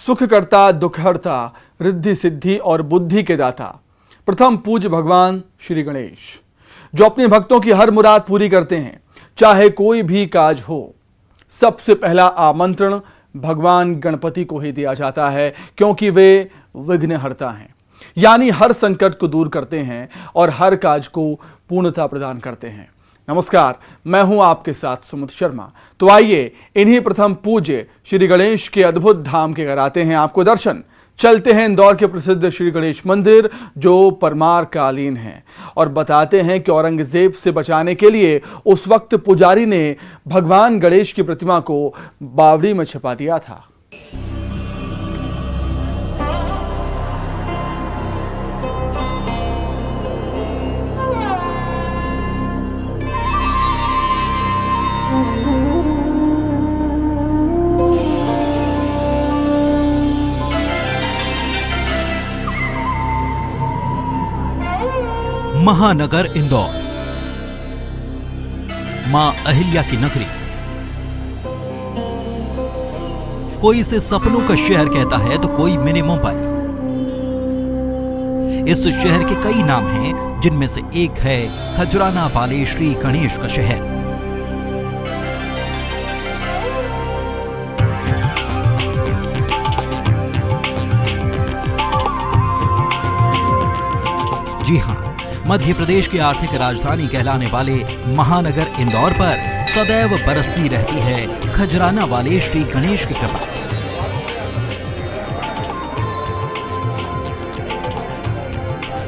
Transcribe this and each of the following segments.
सुख करता, दुख हरता, रिद्धि सिद्धि और बुद्धि के दाता प्रथम पूज्य भगवान श्री गणेश, जो अपने भक्तों की हर मुराद पूरी करते हैं, चाहे कोई भी काज हो। सबसे पहला आमंत्रण भगवान गणपति को ही दिया जाता है, क्योंकि वे विघ्नहर्ता हैं, यानी हर संकट को दूर करते हैं और हर काज को पूर्णता प्रदान करते हैं। नमस्कार, मैं हूं आपके साथ सुमित शर्मा। तो आइए इन्हीं प्रथम पूज्य श्री गणेश के अद्भुत धाम के कराते हैं आपको दर्शन। चलते हैं इंदौर के प्रसिद्ध श्री गणेश मंदिर, जो परमार कालीन है, और बताते हैं कि औरंगजेब से बचाने के लिए उस वक्त पुजारी ने भगवान गणेश की प्रतिमा को बावड़ी में छिपा दिया था। महानगर इंदौर, मां अहिल्या की नगरी। कोई इसे सपनों का शहर कहता है तो कोई मिनी मुंबई। इस शहर के कई नाम हैं, जिनमें से एक है खजराना वाले श्री गणेश का शहर। जी हां, मध्य प्रदेश की आर्थिक राजधानी कहलाने वाले महानगर इंदौर पर सदैव बरसती रहती है खजराना वाले श्री गणेश की कृपा।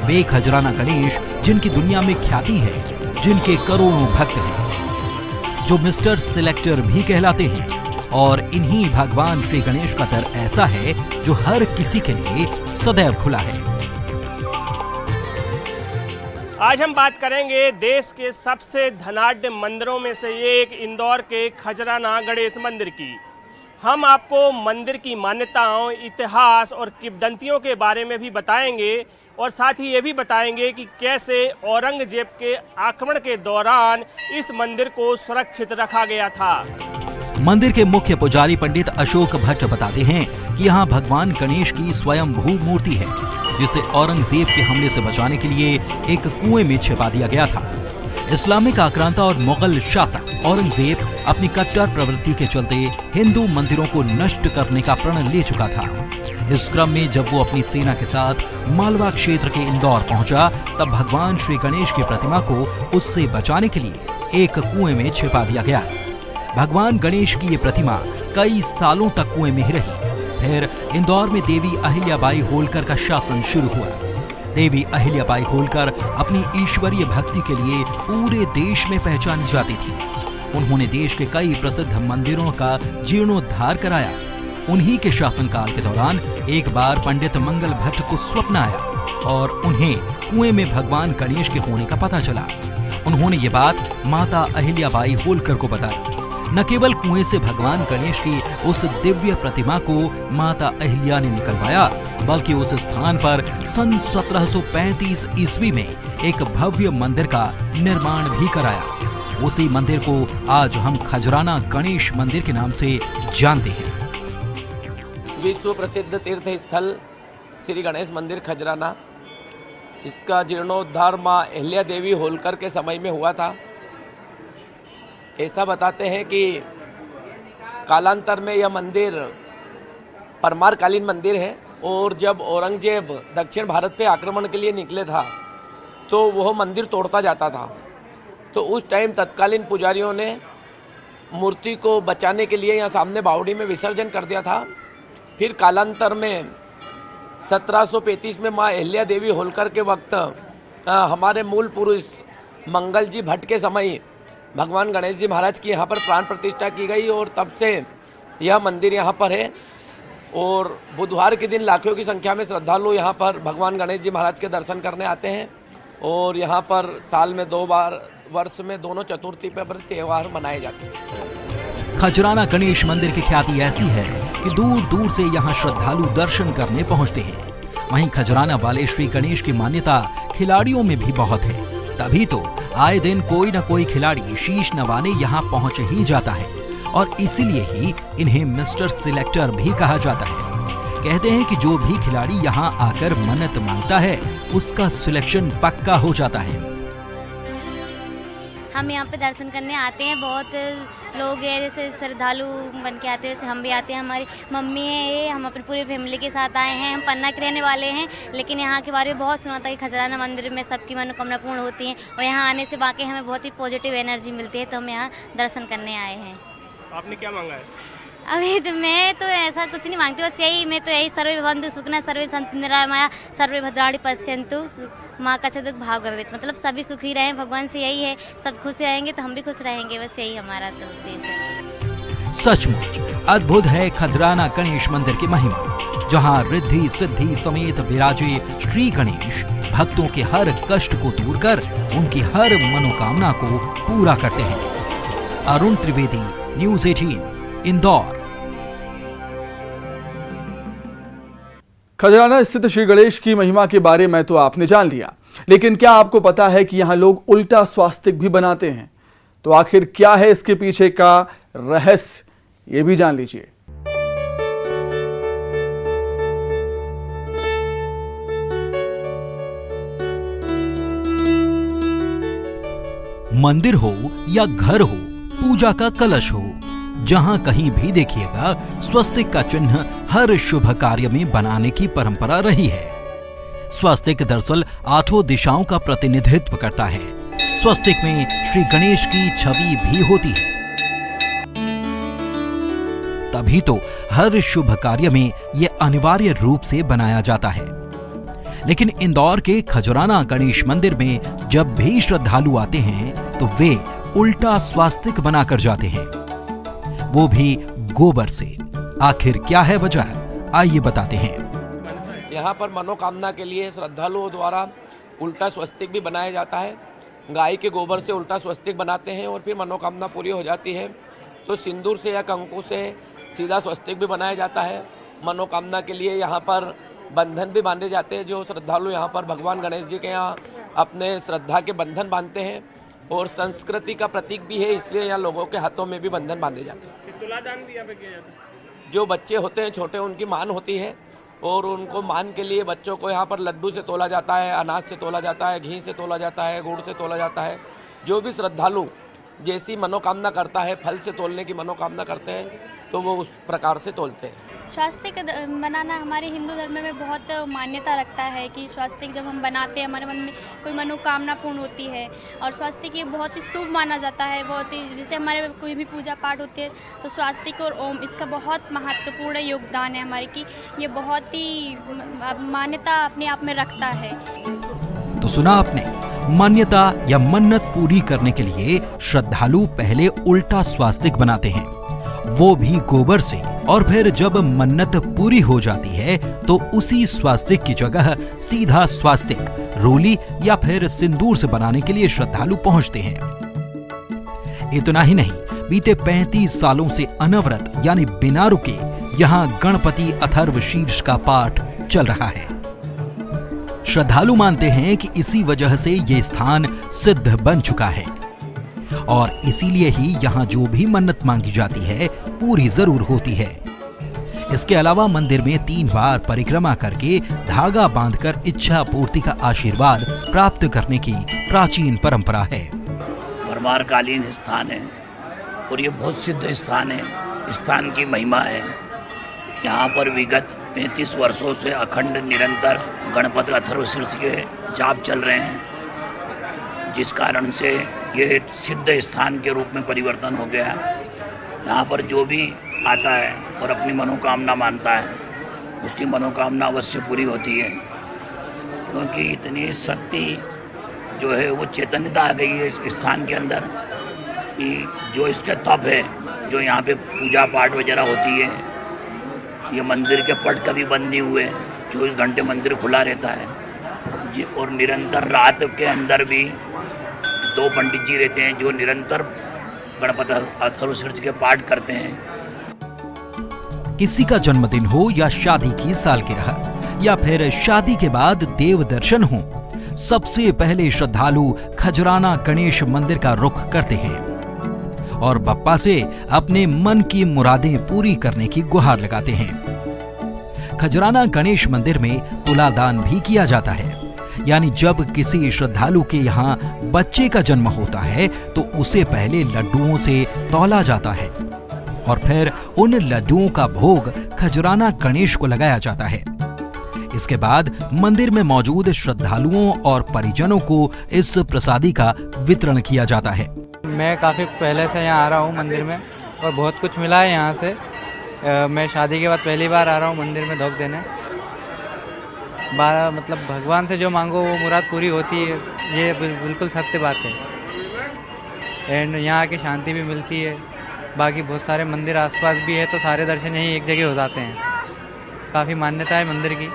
वे खजराना गणेश जिनकी दुनिया में ख्याति है, जिनके करोड़ों भक्त हैं, जो मिस्टर सिलेक्टर भी कहलाते हैं, और इन्हीं भगवान श्री गणेश का दर ऐसा है जो हर किसी के लिए सदैव खुला है। आज हम बात करेंगे देश के सबसे धनाढ्य मंदिरों में से एक इंदौर के खजराना गणेश मंदिर की। हम आपको मंदिर की मान्यताओं, इतिहास और किंवदंतियों के बारे में भी बताएंगे, और साथ ही ये भी बताएंगे कि कैसे औरंगजेब के आक्रमण के दौरान इस मंदिर को सुरक्षित रखा गया था। मंदिर के मुख्य पुजारी पंडित अशोक भट्ट बताते हैं कि यहाँ भगवान गणेश की स्वयंभू मूर्ति है, जिसे औरंगजेब के हमले से बचाने के लिए एक कुएं में छिपा दिया गया था। इस्लामिक आक्रांता और मुगल शासक औरंगजेब अपनी कट्टर प्रवृत्ति के चलते हिंदू मंदिरों को नष्ट करने का प्रण ले चुका था। इस क्रम में जब वो अपनी सेना के साथ मालवा क्षेत्र के इंदौर पहुंचा, तब भगवान श्री गणेश की प्रतिमा को उससे बचाने के लिए एक कुएं में छिपा दिया गया। भगवान गणेश की ये प्रतिमा कई सालों तक कुएं में ही रही। फिर इंदौर में देवी अहिल्याबाई होलकर का शासन शुरू हुआ। देवी अहिल्याबाई होलकर अपनी ईश्वरीय भक्ति के लिए पूरे देश में पहचानी जाती थी। उन्होंने देश के कई प्रसिद्ध मंदिरों का जीर्णोद्धार कराया। उन्हीं के शासनकाल के दौरान एक बार पंडित मंगल भट्ट को स्वप्न आया और उन्हें कुएं में भगवान गणेश के होने का पता चला। उन्होंने ये बात माता अहिल्याबाई होलकर को बताई। न केवल कुएं से भगवान गणेश की उस दिव्य प्रतिमा को माता अहिल्या ने निकलवाया, बल्कि उस स्थान पर सन 1735 ईस्वी में एक भव्य मंदिर का निर्माण भी कराया। उसी मंदिर को आज हम खजराना गणेश मंदिर के नाम से जानते हैं। विश्व प्रसिद्ध तीर्थ स्थल श्री गणेश मंदिर खजराना, इसका जीर्णोद्धार माँ अहिल्या देवी होलकर के समय में हुआ था। ऐसा बताते हैं कि कालांतर में यह मंदिर परमार कालीन मंदिर है, और जब औरंगजेब दक्षिण भारत पे आक्रमण के लिए निकले था तो वह मंदिर तोड़ता जाता था। तो उस टाइम तत्कालीन पुजारियों ने मूर्ति को बचाने के लिए यहाँ सामने बावड़ी में विसर्जन कर दिया था। फिर कालांतर में 1735 में माँ अहिल्या देवी होलकर के वक्त हमारे मूल पुरुष मंगल जी भट्ट के समय भगवान गणेश जी महाराज की यहाँ पर प्राण प्रतिष्ठा की गई, और तब से यह मंदिर यहाँ पर है। और बुधवार के दिन लाखों की संख्या में श्रद्धालु यहाँ पर भगवान गणेश जी महाराज के दर्शन करने आते हैं, और यहाँ पर साल में 2 बार, वर्ष में दोनों चतुर्थी पर त्यौहार मनाए जाते हैं। खजराना गणेश मंदिर की ख्याति ऐसी है कि दूर दूर से यहाँ श्रद्धालु दर्शन करने पहुँचते हैं। वहीं खजराना वाले श्री गणेश की मान्यता खिलाड़ियों में भी बहुत है, तभी तो आए दिन कोई न कोई खिलाड़ी शीश नवाने यहाँ पहुंच ही जाता है, और इसीलिए ही इन्हें मिस्टर सिलेक्टर भी कहा जाता है। कहते हैं कि जो भी खिलाड़ी यहाँ आकर मन्नत मांगता है उसका सिलेक्शन पक्का हो जाता है। हम यहाँ पे दर्शन करने आते हैं, बहुत लोग हैं जैसे श्रद्धालु बन के आते हैं, वैसे हम भी आते हैं। हमारी मम्मी है ये, हम अपनी पूरी फैमिली के साथ आए हैं। हम पन्ना के रहने वाले हैं, लेकिन यहाँ के बारे में बहुत सुना था कि खजराना मंदिर में सबकी मनोकामना पूर्ण होती है और यहाँ आने से वाकई हमें बहुत ही पॉजिटिव एनर्जी मिलती है, तो हम यहाँ दर्शन करने आए हैं। आपने क्या मांगा है? अभी तो मैं तो ऐसा कुछ नहीं मांगती, बस यही मैं तो यही सर्वे भवन्तु सुखिनः सर्वे सन्तु निरामया सर्वे भद्राणि पश्यन्तु माँ का दुख भाग भवेत्, मतलब सभी सुखी रहें, भगवान से यही है, सब खुश रहेंगे तो हम भी खुश रहेंगे, बस यही हमारा तो उद्देश्य है। सचमुच अद्भुत है खजराना गणेश मंदिर की महिमा, जहां रिद्धि सिद्धि समेत विराजे श्री गणेश भक्तों के हर कष्ट को दूर कर उनकी हर मनोकामना को पूरा करते हैं। अरुण त्रिवेदी, न्यूज़ 18, इंदौर। खजराना स्थित श्री गणेश की महिमा के बारे में तो आपने जान लिया, लेकिन क्या आपको पता है कि यहाँ लोग उल्टा स्वास्तिक भी बनाते हैं? तो आखिर क्या है इसके पीछे का रहस्य, ये भी जान लीजिए। मंदिर हो या घर हो, पूजा का कलश हो, जहां कहीं भी देखिएगा स्वस्तिक का चिन्ह हर शुभ कार्य में बनाने की परंपरा रही है। स्वस्तिक दरअसल 8 दिशाओं का प्रतिनिधित्व करता है। स्वस्तिक में श्री गणेश की छवि भी होती है, तभी तो हर शुभ कार्य में यह अनिवार्य रूप से बनाया जाता है। लेकिन इंदौर के खजराना गणेश मंदिर में जब भी श्रद्धालु आते हैं तो वे उल्टा स्वास्तिक बनाकर जाते हैं, वो भी गोबर से। आखिर क्या है वजह, आइए बताते हैं। यहाँ पर मनोकामना के लिए श्रद्धालुओं द्वारा उल्टा स्वस्तिक भी बनाया जाता है। गाय के गोबर से उल्टा स्वस्तिक बनाते हैं और फिर मनोकामना पूरी हो जाती है तो सिंदूर से या कंकु से सीधा स्वस्तिक भी बनाया जाता है। मनोकामना के लिए यहाँ पर बंधन भी बांधे जाते हैं। जो श्रद्धालु यहाँ पर भगवान गणेश जी के यहाँ अपने श्रद्धा के बंधन बांधते हैं और संस्कृति का प्रतीक भी है, इसलिए यहाँ लोगों के हाथों में भी बंधन बांधे जाते हैं। तुलादान भी यहाँ पे किया जाता है। जो बच्चे होते हैं छोटे, उनकी मान होती है और उनको मान के लिए बच्चों को यहाँ पर लड्डू से तोला जाता है, अनाज से तोला जाता है, घी से तोला जाता है, गुड़ से तोला जाता है। जो भी श्रद्धालु जैसी मनोकामना करता है, फल से तोलने की मनोकामना करते हैं तो वो उस प्रकार से तोलते हैं। स्वास्तिक बनाना हमारे हिंदू धर्म में बहुत मान्यता रखता है कि स्वास्तिक जब हम बनाते हैं हमारे मन में कोई मनोकामना पूर्ण होती है और स्वास्तिक ये बहुत ही शुभ माना जाता है। बहुत ही जैसे हमारे कोई भी पूजा पाठ होती है तो स्वास्तिक और ओम इसका बहुत महत्वपूर्ण योगदान है हमारे की, ये बहुत ही मान्यता अपने आप में रखता है। तो सुना आपने, मान्यता या मन्नत पूरी करने के लिए श्रद्धालु पहले उल्टा स्वास्तिक बनाते हैं, वो भी गोबर से, और फिर जब मन्नत पूरी हो जाती है तो उसी स्वास्तिक की जगह सीधा स्वास्तिक रोली या फिर सिंदूर से बनाने के लिए श्रद्धालु पहुंचते हैं। इतना ही नहीं, बीते 35 सालों से अनवरत यानी बिना रुके यहाँ गणपति अथर्व शीर्ष का पाठ चल रहा है। श्रद्धालु मानते हैं कि इसी वजह से ये स्थान सिद्ध बन चुका है और इसीलिए ही यहाँ जो भी मन्नत मांगी जाती है पूरी जरूर होती है। इसके अलावा मंदिर में 3 बार परिक्रमा करके धागा बांधकर इच्छा पूर्ति का आशीर्वाद प्राप्त करने की प्राचीन परंपरा है। परमारकालीन स्थान है और ये बहुत सिद्ध स्थान है। स्थान की महिमा है। यहाँ पर विगत 35 वर्षों से अखंड निरंतर गणपति अथर्व शीर्ष के जाप चल रहे हैं, जिस कारण से ये सिद्ध स्थान के रूप में परिवर्तन हो गया है। यहाँ पर जो भी आता है और अपनी मनोकामना मानता है उसकी मनोकामना अवश्य पूरी होती है, क्योंकि इतनी शक्ति जो है वो चैतन्यता आ गई है इस स्थान के अंदर कि जो इसका तप है, जो यहाँ पे पूजा पाठ वगैरह होती है, ये मंदिर के पट कभी बंद नहीं हुए, 24 घंटे मंदिर खुला रहता है और निरंतर रात के अंदर भी 2 पंडित जी रहते हैं जो निरंतर गणपति अथर्व शीर्ष के पाठ करते हैं। किसी का जन्मदिन हो या शादी की सालगिरह या फिर शादी के बाद देव दर्शन हो, सबसे पहले श्रद्धालु खजराना गणेश मंदिर का रुख करते हैं और बप्पा से अपने मन की मुरादें पूरी करने की गुहार लगाते हैं। खजराना गणेश मंदिर में तुलादान भी किया जाता है। यानी जब किसी श्रद्धालु के यहाँ बच्चे का जन्म होता है तो उसे पहले लड्डुओं से तौला जाता है और फिर उन लड्डुओं का भोग खजराना गणेश को लगाया जाता है। इसके बाद मंदिर में मौजूद श्रद्धालुओं और परिजनों को इस प्रसादी का वितरण किया जाता है। मैं काफ़ी पहले से यहाँ आ रहा हूँ मंदिर में और बहुत कुछ मिला है यहाँ से। मैं शादी के बाद पहली बार आ रहा हूँ मंदिर में धोख देने। मतलब भगवान से जो मांगो वो मुराद पूरी होती है, ये बिल्कुल सत्य बात है। एंड यहाँ आके शांति भी मिलती है। बाकी बहुत सारे मंदिर आसपास भी है तो सारे दर्शन यहीं एक जगह हो जाते हैं। काफ़ी मान्यता है मंदिर की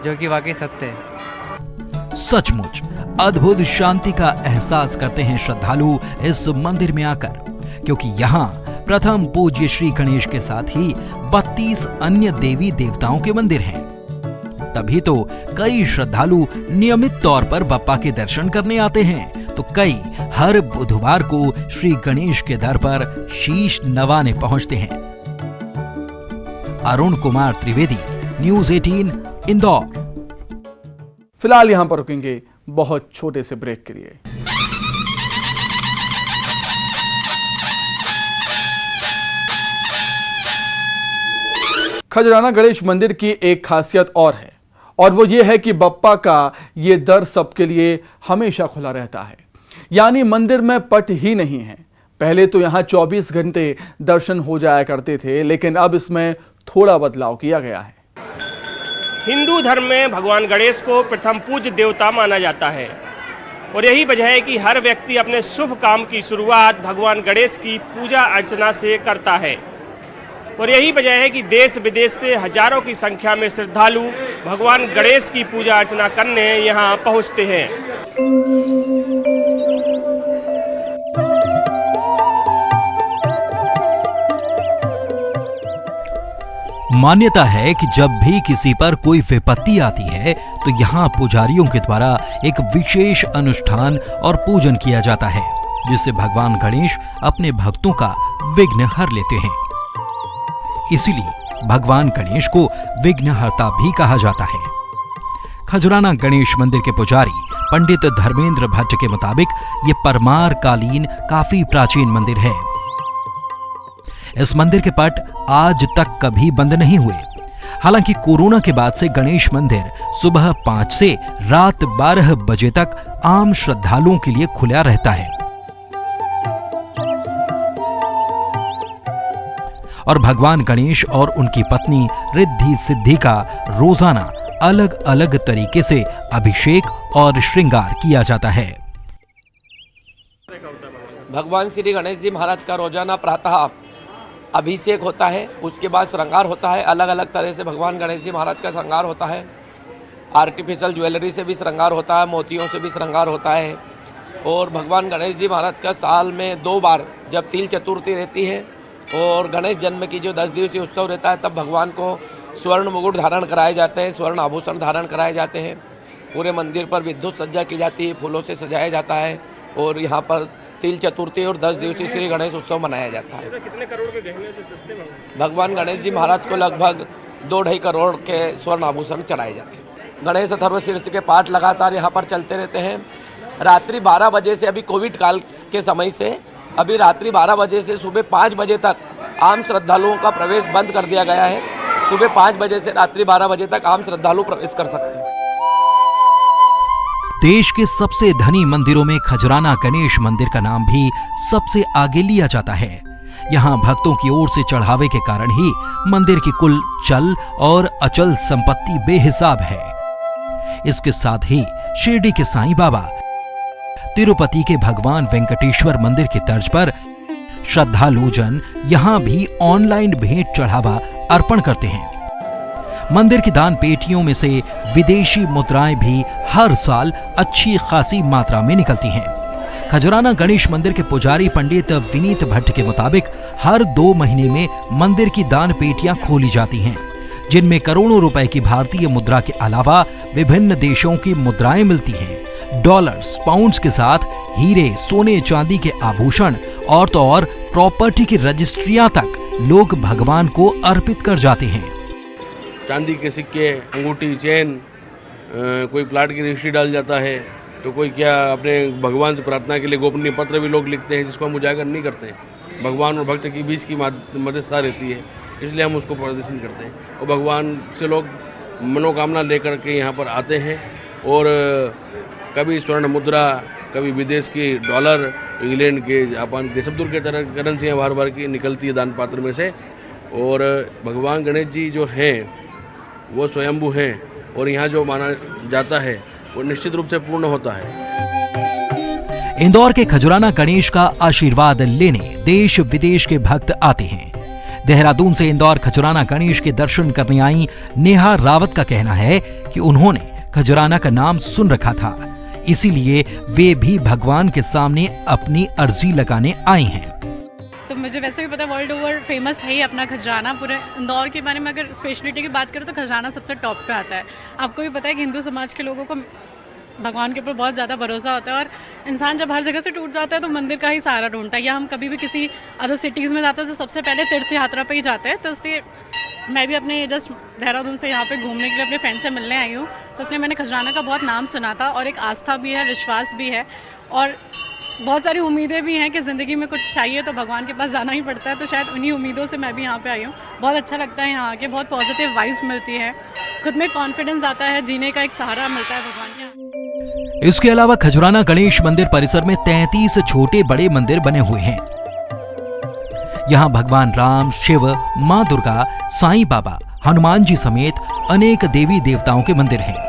जो कि वाकई सत्य है। सचमुच अद्भुत शांति का एहसास करते हैं श्रद्धालु इस मंदिर में आकर, क्योंकि यहाँ प्रथम पूज्य श्री गणेश के साथ ही 32 अन्य देवी देवताओं के मंदिर हैं। तभी तो कई श्रद्धालु नियमित तौर पर बप्पा के दर्शन करने आते हैं, तो कई हर बुधवार को श्री गणेश के दर पर शीश नवाने पहुंचते हैं। अरुण कुमार त्रिवेदी, न्यूज़ 18, इंदौर। फिलहाल यहां पर रुकेंगे बहुत छोटे से ब्रेक के लिए। खजराना गणेश मंदिर की एक खासियत और है, और वो ये है कि बप्पा का ये दर सबके लिए हमेशा खुला रहता है। यानी मंदिर में पट ही नहीं है। पहले तो यहाँ 24 घंटे दर्शन हो जाया करते थे, लेकिन अब इसमें थोड़ा बदलाव किया गया है। हिंदू धर्म में भगवान गणेश को प्रथम पूज्य देवता माना जाता है और यही वजह है कि हर व्यक्ति अपने शुभ काम की शुरुआत भगवान गणेश की पूजा अर्चना से करता है। और यही वजह है कि देश विदेश से हजारों की संख्या में श्रद्धालु भगवान गणेश की पूजा अर्चना करने यहाँ पहुँचते हैं। मान्यता है कि जब भी किसी पर कोई विपत्ति आती है तो यहाँ पुजारियों के द्वारा एक विशेष अनुष्ठान और पूजन किया जाता है, जिससे भगवान गणेश अपने भक्तों का विघ्न हर लेते हैं। इसीलिए भगवान गणेश को विघ्नहर्ता भी कहा जाता है। खजराना गणेश मंदिर के पुजारी पंडित धर्मेंद्र भट्ट के मुताबिक ये परमार कालीन काफी प्राचीन मंदिर है। इस मंदिर के पट आज तक कभी बंद नहीं हुए। हालांकि कोरोना के बाद से गणेश मंदिर सुबह 5 से रात 12 बजे तक आम श्रद्धालुओं के लिए खुला रहता है और भगवान गणेश और उनकी पत्नी रिद्धि सिद्धि का रोजाना अलग अलग तरीके से अभिषेक और श्रृंगार किया जाता है। भगवान श्री गणेश जी महाराज का रोजाना प्रातः अभिषेक होता है, उसके बाद श्रृंगार होता है। अलग अलग तरह से भगवान गणेश जी महाराज का श्रृंगार होता है। आर्टिफिशियल ज्वेलरी से भी श्रृंगार होता है, मोतियों से भी श्रृंगार होता है। और भगवान गणेश जी महाराज का साल में 2 बार, जब तिल चतुर्थी रहती है और गणेश जन्म की जो 10 दिवसीय उत्सव रहता है, तब भगवान को स्वर्ण मुकुट धारण कराए जाते हैं, स्वर्ण आभूषण धारण कराए जाते हैं। पूरे मंदिर पर विद्युत सज्जा की जाती है, फूलों से सजाया जाता है और यहाँ पर तिल चतुर्थी और 10 दिवसीय श्री गणेश उत्सव मनाया जाता है। कितने करोड़ के गहने से सस्ते भगवान गणेश जी महाराज को लगभग 2-2.5 करोड़ के स्वर्ण आभूषण चढ़ाए जाते हैं। गणेश अथर्वशीर्ष के पाठ लगातार यहाँ पर चलते रहते हैं। रात्रि 12 बजे से, अभी कोविड काल के समय से, अभी रात्रि 12 बजे से सुबह 5 बजे तक आम श्रद्धालुओं का प्रवेश बंद कर दिया गया है। सुबह 5 बजे से रात्रि 12 बजे तक आम श्रद्धालु प्रवेश कर सकते हैं। देश के सबसे धनी मंदिरों में खजराना गणेश मंदिर का नाम भी सबसे आगे लिया जाता है। यहाँ भक्तों की ओर से चढ़ावे के कारण ही मंदिर की कुल चल और अचल संपत्ति बेहिसाब है। इसके साथ ही शिरडी के साईं बाबा, तिरुपति के भगवान वेंकटेश्वर मंदिर की तर्ज पर श्रद्धालु जन यहाँ भी ऑनलाइन भेंट चढ़ावा अर्पण करते हैं। मंदिर की दान पेटियों में से विदेशी मुद्राएं भी हर साल अच्छी खासी मात्रा में निकलती हैं। खजराना गणेश मंदिर के पुजारी पंडित विनीत भट्ट के मुताबिक हर 2 महीने में मंदिर की दान पेटियां खोली जाती हैं, जिनमें करोड़ों रुपए की भारतीय मुद्रा के अलावा विभिन्न देशों की मुद्राएं मिलती हैं। डॉलर्स, पाउंड्स के साथ हीरे, सोने चांदी के आभूषण और तो और प्रॉपर्टी की रजिस्ट्रियां तक लोग भगवान को अर्पित कर जाते हैं। चांदी के सिक्के, अंगूठी, चेन, कोई प्लाट की रजिस्ट्री डाल जाता है, तो कोई क्या अपने भगवान से प्रार्थना के लिए गोपनीय पत्र भी लोग लिखते हैं, जिसको हम उजागर नहीं करते हैं। भगवान और भक्त की बीच की मध्यस्थता रहती है, इसलिए हम उसको प्रदर्शन करते हैं। और भगवान से लोग मनोकामना लेकर के यहाँ पर आते हैं, और कभी स्वर्ण मुद्रा, कभी विदेश की डॉलर, इंग्लैंड के, जापान के, सब दूर के तरह करेंसियाँ बार बार की निकलती है दान पात्र में से। और भगवान गणेश जी जो हैं वो स्वयंभू हैं, और यहाँ जो माना जाता है वो निश्चित रूप से पूर्ण होता है। इंदौर के खजुराना गणेश का आशीर्वाद लेने देश विदेश के भक्त आते हैं। देहरादून से इंदौर खजुराना गणेश के दर्शन करने आई नेहा रावत का कहना है कि उन्होंने खजुराना का नाम सुन रखा था, इसीलिए वे भी भगवान के सामने अपनी अर्जी लगाने आई हैं। तो मुझे वैसे भी पता है वर्ल्ड ओवर फेमस है ही अपना खजराना। पूरे इंदौर के बारे में अगर स्पेशलिटी की बात करें तो खजराना सबसे टॉप पे आता है। आपको भी पता है कि हिंदू समाज के लोगों को भगवान के ऊपर बहुत ज़्यादा भरोसा होता है, और इंसान जब हर जगह से टूट जाता है तो मंदिर का ही सहारा ढूंढता है। या हम कभी भी किसी अदर सिटीज़ में जाते हैं तो सबसे पहले तीर्थ यात्रा पे ही जाते हैं। तो इसलिए मैं भी अपने जस्ट देहरादून से यहाँ पे घूमने के लिए अपने फ्रेंड से मिलने आई हूँ, तो इसलिए मैंने खजराना का बहुत नाम सुना था, और एक आस्था भी है, विश्वास भी है, और बहुत सारी उम्मीदें भी हैं कि ज़िंदगी में कुछ चाहिए तो भगवान के पास जाना ही पड़ता है। तो शायद उन्हीं उम्मीदों से मैं भी यहाँ पे आई हूँ। बहुत अच्छा लगता है यहाँ आके, बहुत पॉजिटिव वाइब्स मिलती है, खुद में कॉन्फिडेंस आता है, जीने का एक सहारा मिलता है भगवान के। इसके अलावा खजुराना गणेश मंदिर परिसर में 33 छोटे बड़े मंदिर बने हुए हैं। यहाँ भगवान राम, शिव, माँ दुर्गा, साईं बाबा, हनुमान जी समेत अनेक देवी देवताओं के मंदिर हैं।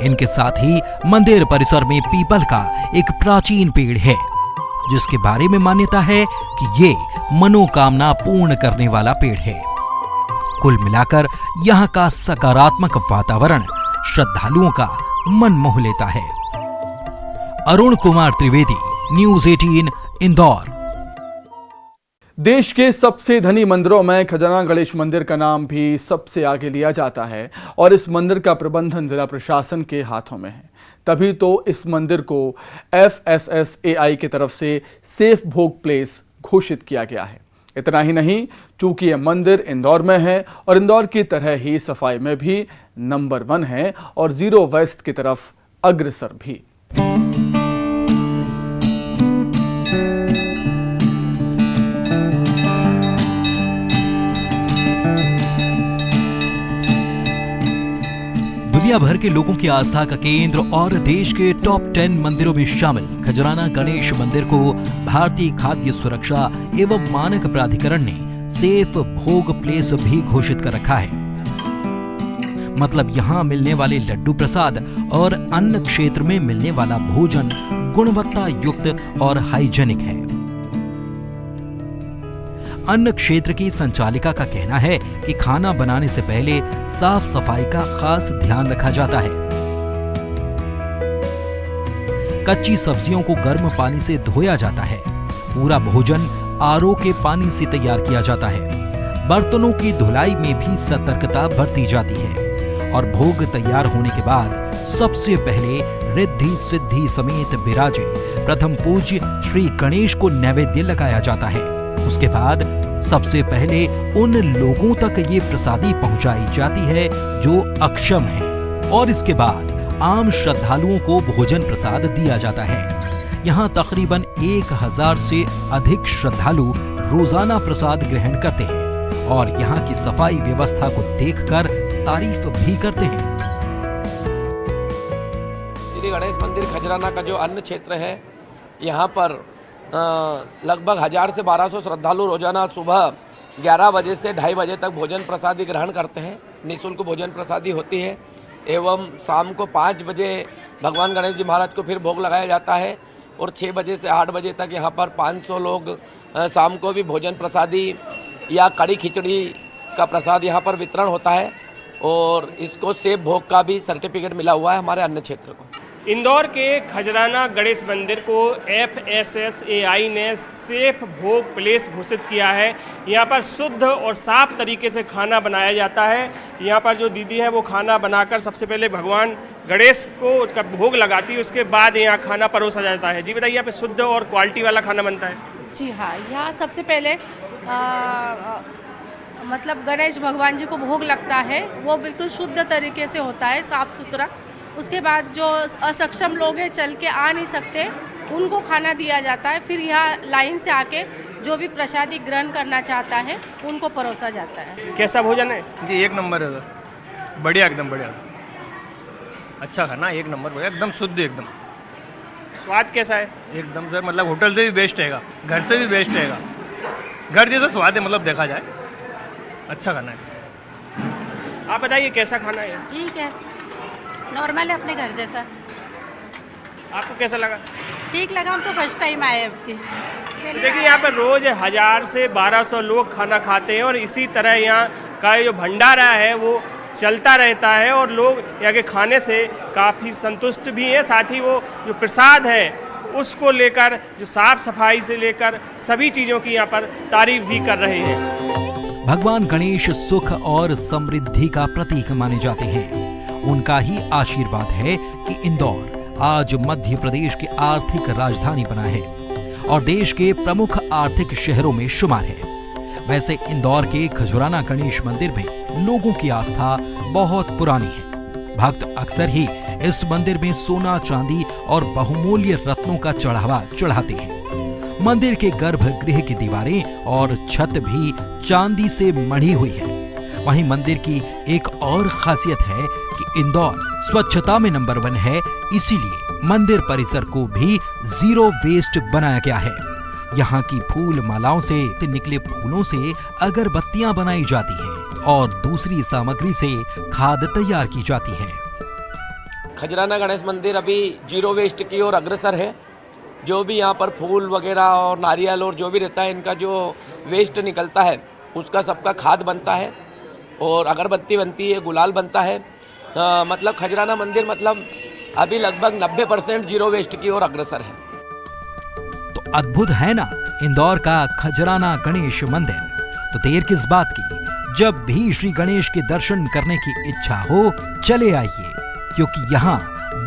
इनके साथ ही मंदिर परिसर में पीपल का एक प्राचीन पेड़ है, जिसके बारे में मान्यता है कि ये मनोकामना पूर्ण करने वाला पेड़ है। कुल मिलाकर यहाँ का सकारात्मक वातावरण श्रद्धालुओं का मन मोह लेता है। अरुण कुमार त्रिवेदी, न्यूज़ 18, इंदौर। देश के सबसे धनी मंदिरों में खजुराना गणेश मंदिर का नाम भी सबसे आगे लिया जाता है, और इस मंदिर का प्रबंधन जिला प्रशासन के हाथों में है। तभी तो इस मंदिर को FSSAI की तरफ से सेफ भोग प्लेस घोषित किया गया है। इतना ही नहीं, चूंकि यह मंदिर इंदौर में है और इंदौर की तरह ही सफाई में भी नंबर 1 है और जीरो वेस्ट की तरफ अग्रसर भी। दुनिया भर के लोगों की आस्था का केंद्र और देश के टॉप 10 मंदिरों में शामिल खजुराना गणेश मंदिर को भारतीय खाद्य सुरक्षा एवं मानक प्राधिकरण ने सेफ भोग प्लेस भी घोषित कर रखा है। मतलब यहाँ मिलने वाले लड्डू प्रसाद और अन्न क्षेत्र में मिलने वाला भोजन गुणवत्ता युक्त और हाइजेनिक है। अन्न क्षेत्र की संचालिका का कहना है कि खाना बनाने से पहले साफ सफाई का खास ध्यान रखा जाता है। कच्ची सब्जियों को गर्म पानी से धोया जाता है। पूरा भोजन RO के पानी से तैयार किया जाता है। बर्तनों की धुलाई में भी सतर्कता बरती जाती है और भोग तैयार होने के बाद सबसे पहले रिद्धि सिद्धि समेत विराजे प्रथम पूज्य श्री गणेश को नैवेद्य लगाया जाता है। उसके बाद सबसे पहले उन लोगों तक ये प्रसादी पहुंचाई जाती है जो अक्षम हैं, और इसके बाद आम श्रद्धालुओं को भोजन प्रसाद दिया जाता है। यहाँ तकरीबन 1000 से अधिक श्रद्धालु रोजाना प्रसाद ग्रहण करते हैं और यहाँ की सफाई व्यवस्था को देखकर तारीफ भी करते हैं। श्री गणेश मंदिर खजुराना का जो अन्न क्षेत्र है, यहाँ पर लगभग 1000 से 1200 श्रद्धालु रोजाना सुबह 11 बजे से 2:30 बजे तक भोजन प्रसादी ग्रहण करते हैं। निःशुल्क भोजन प्रसादी होती है एवं शाम को 5 बजे भगवान गणेश जी महाराज को फिर भोग लगाया जाता है और 6 बजे से 8 बजे तक यहाँ पर 500 लोग शाम को भी भोजन प्रसादी या कड़ी खिचड़ी का प्रसाद यहाँ पर वितरण होता है और इसको सेफ भोग का भी सर्टिफिकेट मिला हुआ है हमारे अन्न क्षेत्र को। इंदौर के खजुराना गणेश मंदिर को FSSAI ने सेफ भोग प्लेस घोषित किया है। यहाँ पर शुद्ध और साफ तरीके से खाना बनाया जाता है। यहाँ पर जो दीदी है वो खाना बनाकर सबसे पहले भगवान गणेश को उसका भोग लगाती है, उसके बाद यहाँ खाना परोसा जाता है। जी बताइए, यहाँ पे शुद्ध और क्वालिटी वाला खाना बनता है? जी हाँ, यहाँ सबसे पहले मतलब गणेश भगवान जी को भोग लगता है वो बिल्कुल शुद्ध तरीके से होता है, साफ़ सुथरा। उसके बाद जो असक्षम लोग हैं, चल के आ नहीं सकते, उनको खाना दिया जाता है। फिर यहाँ लाइन से आके जो भी प्रसादी ग्रहण करना चाहता है उनको परोसा जाता है। कैसा भोजन है जी? एक नंबर है सर, बढ़िया, एकदम बढ़िया, अच्छा खाना, एक नंबर बढ़िया, एकदम शुद्ध, एकदम। स्वाद कैसा है? एकदम सर, मतलब होटल से भी बेस्ट रहेगा, घर से भी बेस्ट रहेगा, घर जैसा स्वाद है, मतलब देखा जाए अच्छा खाना है। आप बताइए कैसा खाना है? ठीक है, नॉर्मल है, अपने घर जैसा। आपको कैसा लगा? ठीक लगा, हम तो फर्स्ट टाइम आए आपके। देखिए यहाँ पर रोज़ 1000 से 1200 लोग खाना खाते हैं और इसी तरह यहाँ का जो भंडारा है वो चलता रहता है और लोग यहाँ के खाने से काफ़ी संतुष्ट भी हैं। साथ ही वो जो प्रसाद है उसको लेकर, जो साफ सफाई से लेकर सभी चीज़ों की यहाँ पर तारीफ भी कर रहे हैं। भगवान गणेश सुख और समृद्धि का प्रतीक माने जाते हैं। उनका ही आशीर्वाद है कि इंदौर आज मध्य प्रदेश की आर्थिक राजधानी बना है और देश के प्रमुख आर्थिक शहरों में शुमार है। वैसे इंदौर के खजुराना गणेश मंदिर में लोगों की आस्था बहुत पुरानी है। भक्त अक्सर ही इस मंदिर में सोना, चांदी और बहुमूल्य रत्नों का चढ़ावा चढ़ाते हैं। मंदिर के गर्भगृह की दीवारें और छत भी चांदी से मढ़ी हुई है। वहीं मंदिर की एक और खासियत है कि इंदौर स्वच्छता में नंबर 1 है, इसीलिए मंदिर परिसर को भी जीरो वेस्ट बनाया गया है। यहाँ की फूल मालाओं से निकले फूलों से अगरबत्तियां बनाई जाती हैं और दूसरी सामग्री से खाद तैयार की जाती है। खजराना गणेश मंदिर अभी जीरो वेस्ट की ओर अग्रसर है। जो भी यहाँ पर फूल वगैरह और नारियल और जो भी रहता है, इनका जो वेस्ट निकलता है उसका सबका खाद बनता है और अगरबत्ती बनती है, गुलाल बनता है। मतलब खजराना मंदिर मतलब अभी लगभग 90% जीरो वेस्ट की ओर अग्रसर है। तो अद्भुत है ना इंदौर का खजराना गणेश मंदिर। तो देर किस बात की, जब भी श्री गणेश के दर्शन करने की इच्छा हो चले आइए, क्योंकि यहाँ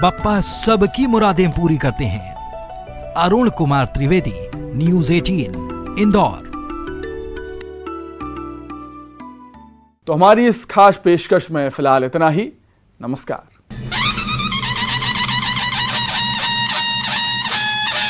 बप्पा सबकी मुरादें पूरी करते हैं। अरुण कुमार त्रिवेदी, न्यूज़ 18, इंदौर। तो हमारी इस खास पेशकश में फिलहाल इतना ही। नमस्कार।